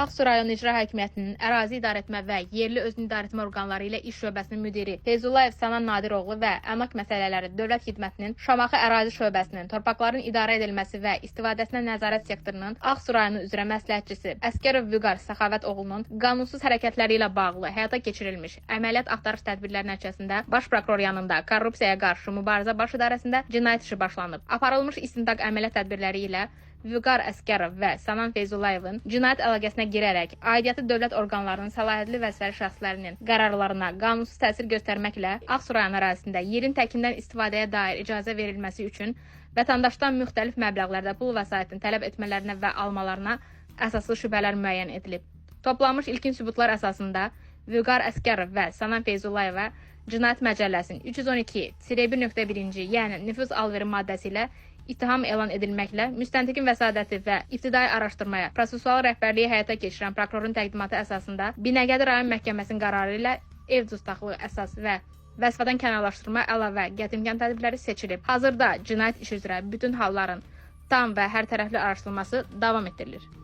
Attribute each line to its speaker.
Speaker 1: Ağsu rayon İcra Hakimiyyətinin Ərazi İdarəetmə və Yerli Özünü İdarəetmə orqanları ilə İş şöbəsinin müdiri Feyzullayev Sənan Nadiroğlu və Əmək Məsələləri Dövlət Xidmətinin Şamaxı Ərazi şöbəsinin torpaqların idarə edilməsi və istifadəsinə nəzarət sektorunun Ağsu rayonu üzrə məsləhətçisi Əskərov Vüqar Səxavət oğlunun qanunsuz hərəkətləri ilə bağlı həyata keçirilmiş əməliyyat axtarış tədbirləri nəticəsində Baş prokuror yanında korrupsiyaya qarşı mübarizə baş idarəsində cinayət işi başlanıb. Aparılmış istintaq əməliyyat tədbirləri ilə Vüqar Əskərov və Sənan Feyzullayevin cinayət əlaqəsinə girərək aidiyyatı dövlət orqanlarının səlahiyyətli vəzifəli şəxslərinin qərarlarına qanunsuz təsir göstərməklə Ağsu rayon ərazisində yerin təkindən istifadəyə dair icazə verilməsi üçün vətəndaşdan müxtəlif məbləğlərdə pul vəsaitini tələb etmələrinə və almalarına əsaslı şübhələr müəyyən edilib. Toplanmış ilkin sübutlar əsasında Vüqar Əskərov və Sənan Feyzullayeva Cinayət Məcəlləsinin 312-1.1-ci, yəni nüfuz alveri maddəsi ilə ittiham elan edilməklə müstəntiqin vəsadəti və ibtidai araşdırmaya prosesual rəhbərliyi həyata keçirən prokurorun təqdimatı əsasında Binəqədi rayon məhkəməsinin qərarı ilə ev dustaqlığı əsas və vəzifədən kənarlaşdırma əlavə qətimkan tədbirləri seçilib. Hazırda cinayət işi üzrə bütün halların tam və hər tərəfli araşdırılması davam etdirilir.